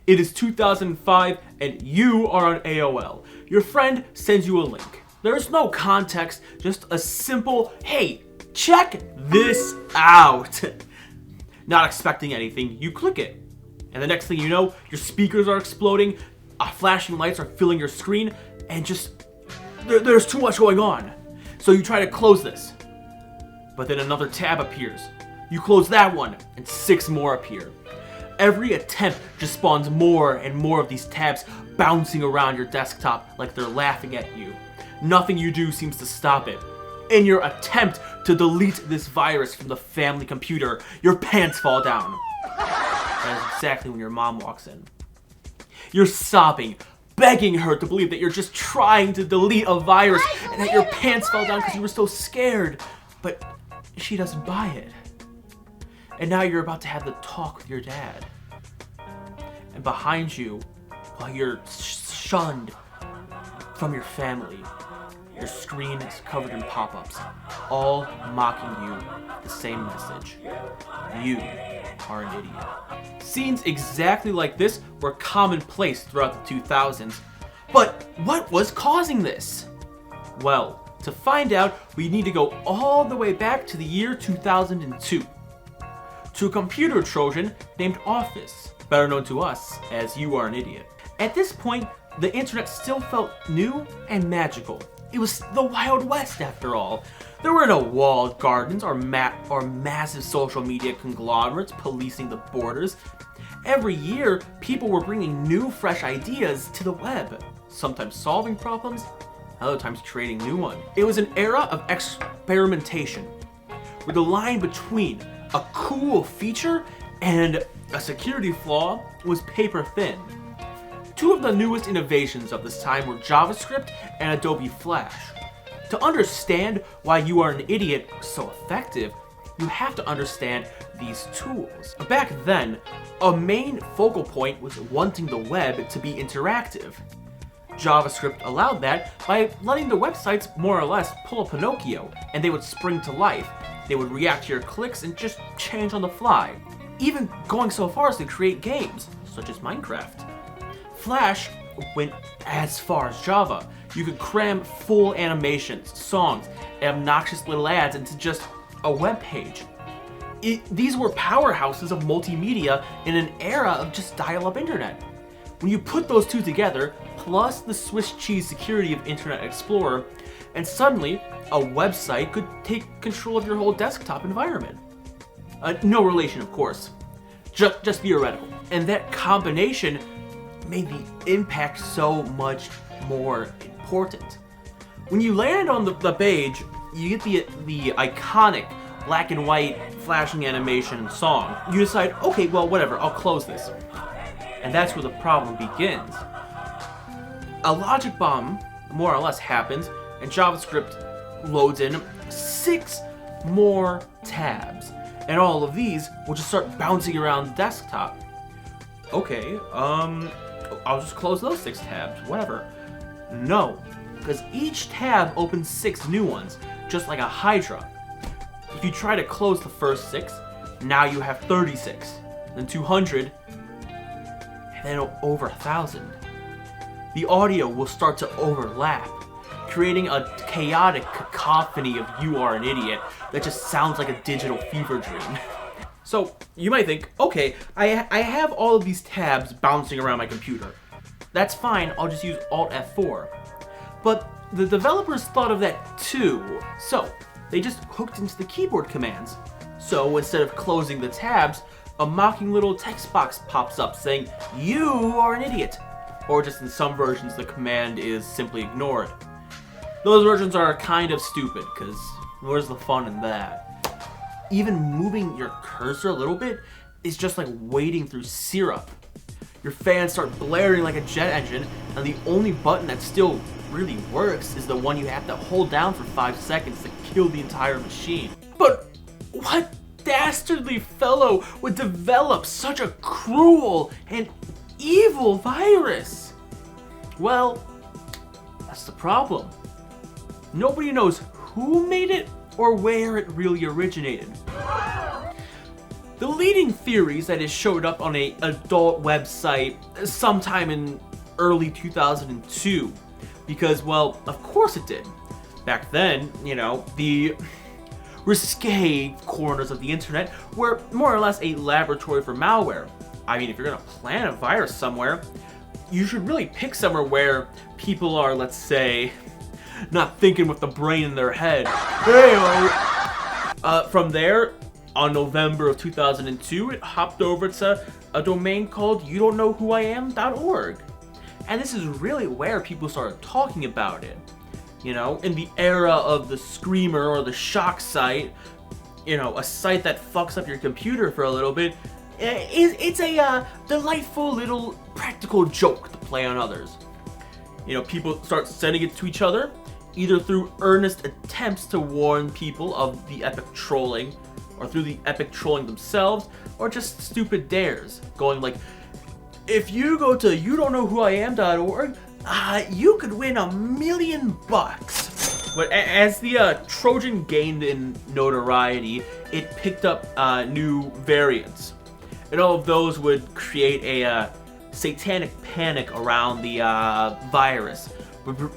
It is 2005 and you are on AOL. Your friend sends you a link. There's no context, just a simple, hey, check this out. Not expecting anything, you click it. And the next thing you know, your speakers are exploding, flashing lights are filling your screen, and just, there's too much going on. So you try to close this. But then another tab appears. You close that one, and 6 more appear. Every attempt just spawns more and more of these tabs bouncing around your desktop like they're laughing at you. Nothing you do seems to stop it. In your attempt to delete this virus from the family computer, your pants fall down. That is exactly when your mom walks in. You're sobbing, begging her to believe that you're just trying to delete a virus and that your pants fell down because you were so scared. But she doesn't buy it. And now you're about to have the talk with your dad. And behind you, while you're shunned from your family, your screen is covered in pop-ups, all mocking you the same message. You are an idiot. Scenes exactly like this were commonplace throughout the 2000s. But what was causing this? Well, to find out, we need to go all the way back to the year 2002. To a computer Trojan named Offiz, better known to us as You Are an Idiot. At this point, the internet still felt new and magical. It was the Wild West after all. There were no walled gardens or massive social media conglomerates policing the borders. Every year, people were bringing new, fresh ideas to the web, sometimes solving problems, other times creating new ones. It was an era of experimentation, where the line between a cool feature and a security flaw was paper thin. Two of the newest innovations of this time were JavaScript and Adobe Flash. To understand why You Are an Idiot was so effective, you have to understand these tools. Back then, a main focal point was wanting the web to be interactive. JavaScript allowed that by letting the websites more or less pull a Pinocchio, and they would spring to life. They would react to your clicks and just change on the fly. Even going so far as to create games, such as Minecraft. Flash went as far as Java. You could cram full animations, songs, and obnoxious little ads into just a web page. These were powerhouses of multimedia in an era of just dial-up internet. When you put those two together, plus the Swiss cheese security of Internet Explorer, and suddenly a website could take control of your whole desktop environment. No relation, of course. Just theoretical. And that combination made the impact so much more important. When you land on the page, you get the iconic black and white flashing animation song. You decide, okay, well, whatever, I'll close this. And that's where the problem begins. A logic bomb, more or less, happens, and JavaScript loads in 6 more tabs. And all of these will just start bouncing around the desktop. Okay, I'll just close those 6 tabs, whatever. No, because each tab opens 6 new ones, just like a Hydra. If you try to close the first 6, now you have 36, then 200, and then over 1,000. The audio will start to overlap, creating a chaotic cacophony of You Are an Idiot that just sounds like a digital fever dream. So, you might think, okay, I have all of these tabs bouncing around my computer. That's fine, I'll just use Alt F4. But the developers thought of that too, so they just hooked into the keyboard commands. So instead of closing the tabs, a mocking little text box pops up saying, "You are an idiot." Or just in some versions, the command is simply ignored. Those versions are kind of stupid, because where's the fun in that? Even moving your cursor a little bit is just like wading through syrup. Your fans start blaring like a jet engine, and the only button that still really works is the one you have to hold down for 5 seconds to kill the entire machine. But what dastardly fellow would develop such a cruel and evil virus? Well, that's the problem. Nobody knows who made it or where it really originated. The leading theories that it showed up on an adult website sometime in early 2002, because, well, of course it did. Back then, you know, the risque corners of the internet were more or less a laboratory for malware. I mean, if you're gonna plant a virus somewhere, you should really pick somewhere where people are, let's say, not thinking with the brain in their head. From there, on November of 2002, it hopped over to a domain called youdon'tknowwhoiam.org. And this is really where people started talking about it. You know, in the era of the screamer or the shock site, you know, a site that fucks up your computer for a little bit, it's a delightful little practical joke to play on others. You know, people start sending it to each other, either through earnest attempts to warn people of the epic trolling, or through the epic trolling themselves, or just stupid dares, going like, if you go to youdon'tknowwhoiam.org, you could win $1 million. But as the Trojan gained in notoriety, it picked up new variants. And all of those would create a satanic panic around the virus.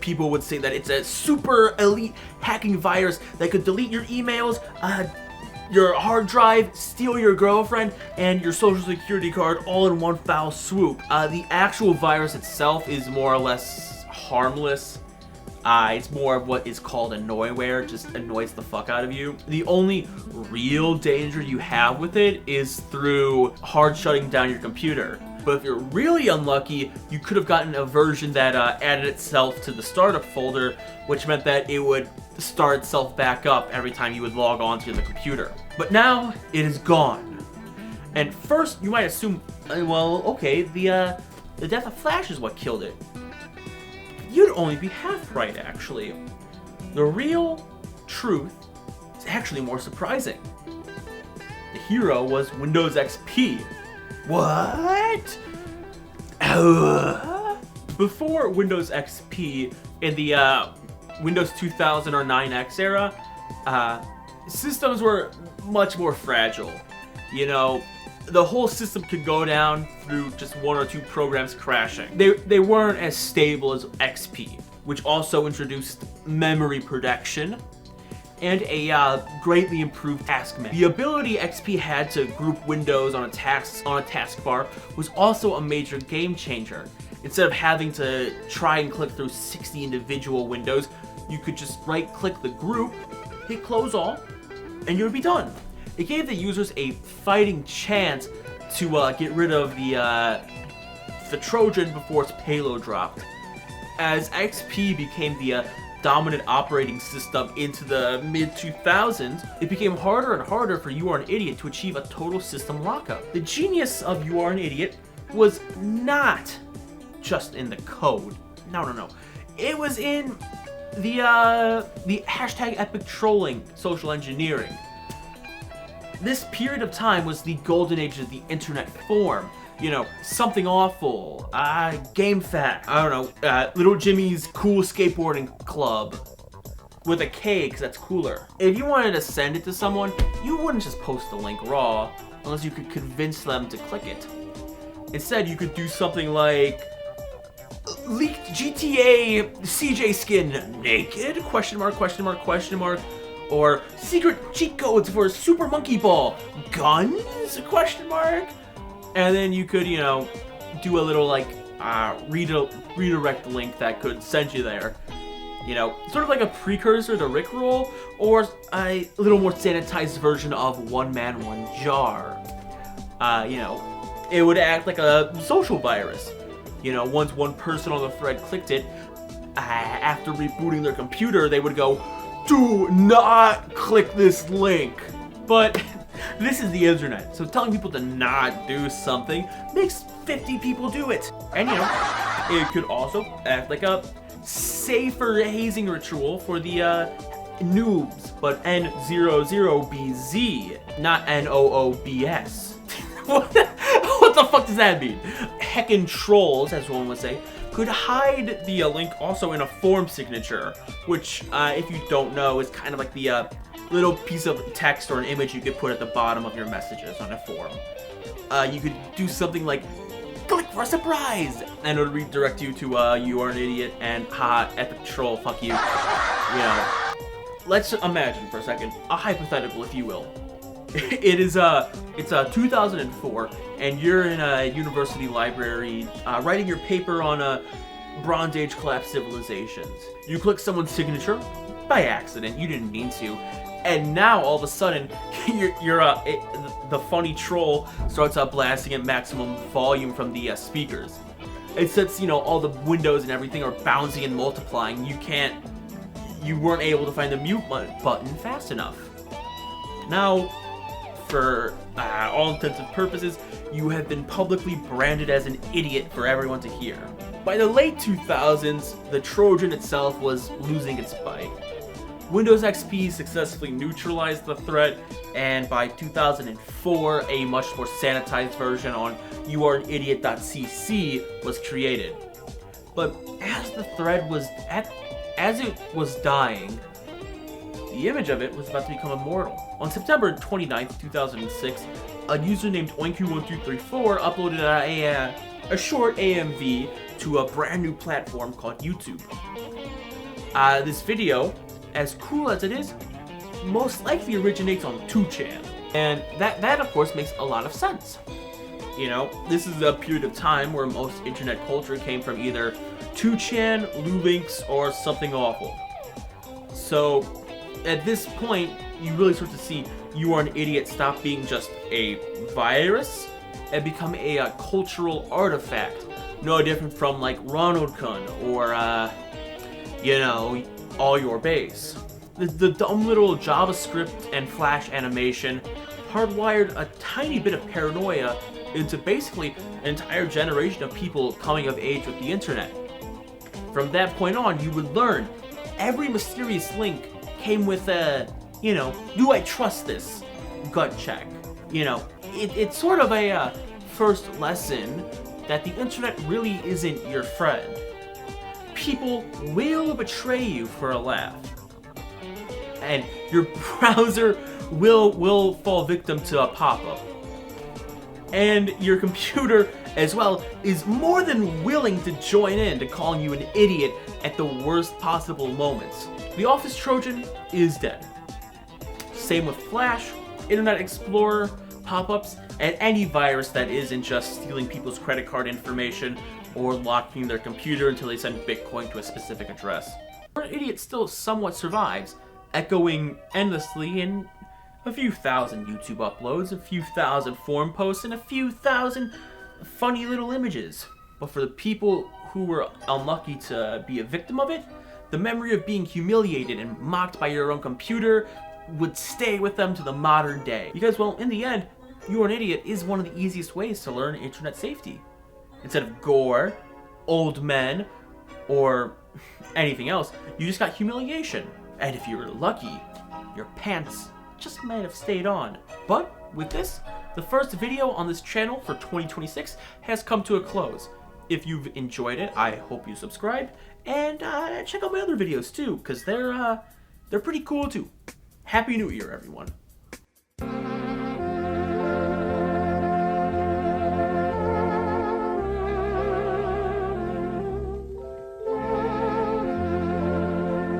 People would say that it's a super elite hacking virus that could delete your emails, your hard drive, steal your girlfriend, and your social security card all in one foul swoop. The actual virus itself is more or less harmless. It's more of what is called annoyware, it just annoys the fuck out of you. The only real danger you have with it is through hard shutting down your computer. But if you're really unlucky, you could have gotten a version that added itself to the startup folder, which meant that it would start itself back up every time you would log on to the computer. But now, it is gone. And first, you might assume, well, okay, the death of Flash is what killed it. You'd only be half right, actually. The real truth is actually more surprising. The hero was Windows XP. What? Before Windows XP, in the Windows 2000 or 9X era, systems were much more fragile. You know, the whole system could go down through just one or two programs crashing. They weren't as stable as XP, which also introduced memory protection and a greatly improved task menu. The ability XP had to group windows on a taskbar was also a major game changer. Instead of having to try and click through 60 individual windows, you could just right-click the group, hit close all, and you would be done. It gave the users a fighting chance to get rid of the Trojan before its payload dropped. As XP became the dominant operating system into the mid-2000s, it became harder and harder for You Are an Idiot to achieve a total system lockup. The genius of You Are an Idiot was not just in the code. No. It was in the hashtag epic trolling social engineering. This period of time was the golden age of the internet forum. You know, Something Awful, Game Fact, I don't know, Little Jimmy's Cool Skateboarding Club, with a K, because that's cooler. If you wanted to send it to someone, you wouldn't just post the link raw, unless you could convince them to click it. Instead, you could do something like, leaked GTA CJ skin naked, question mark, or secret cheat codes for Super Monkey Ball, guns, question mark. And then you could, you know, do a little like redirect link that could send you there. You know, sort of like a precursor to Rickroll, or a little more sanitized version of One Man, One Jar. You know, it would act like a social virus. You know, once one person on the thread clicked it, after rebooting their computer, they would go, "Do not click this link." But this is the internet, so telling people to not do something makes 50 people do it. And you know, it could also act like a safer hazing ritual for the noobs, but N00BZ, not NOOBS. What the fuck does that mean? Heckin' trolls, as one would say, could hide the link also in a form signature, which, if you don't know, is kind of like the little piece of text or an image you could put at the bottom of your messages on a forum. You could do something like, click for a surprise, and it would redirect you to you are an idiot and haha, epic troll, fuck you. You know, let's imagine for a second a hypothetical, if you will. It's 2004, and you're in a university library writing your paper on Bronze Age collapsed civilizations. You click someone's signature by accident. You didn't mean to, and now all of a sudden, the funny troll starts blasting at maximum volume from the speakers. And since all the windows and everything are bouncing and multiplying, you weren't able to find the mute button fast enough. Now, for all intents and purposes, you have been publicly branded as an idiot for everyone to hear. By the late 2000s, the Trojan itself was losing its bite. Windows XP successfully neutralized the threat, and by 2004, a much more sanitized version on youareanidiot.cc was created. But as the thread was as it was dying, the image of it was about to become immortal. On September 29th, 2006, a user named Oinku1234 uploaded a short AMV to a brand new platform called YouTube. This video, as cool as it is, most likely originates on 2chan. And that of course makes a lot of sense. This is a period of time where most internet culture came from either 2chan, Lulinks, or something awful. So at this point, you really start to see You Are an Idiot stop being just a virus and become a cultural artifact. No different from like Ronald Kun or, All Your Base. The dumb little JavaScript and Flash animation hardwired a tiny bit of paranoia into basically an entire generation of people coming of age with the internet. From that point on, you would learn every mysterious link came with a, do I trust this? Gut check. It's sort of a first lesson that the internet really isn't your friend. People will betray you for a laugh. And your browser will fall victim to a pop-up. And your computer, as well, is more than willing to join in to calling you an idiot at the worst possible moments. The Office Trojan is dead. Same with Flash, Internet Explorer, pop-ups, and any virus that isn't just stealing people's credit card information or locking their computer until they send Bitcoin to a specific address. An idiot still somewhat survives, echoing endlessly in a few thousand YouTube uploads, a few thousand forum posts, and a few thousand funny little images. But for the people who were unlucky to be a victim of it, the memory of being humiliated and mocked by your own computer would stay with them to the modern day. Because, well, in the end, You Are an Idiot is one of the easiest ways to learn internet safety. Instead of gore, old men, or anything else, you just got humiliation. And if you were lucky, your pants just might have stayed on. But with this, the first video on this channel for 2026 has come to a close. If you've enjoyed it, I hope you subscribe, and check out my other videos too, because they're pretty cool too. Happy New Year, everyone.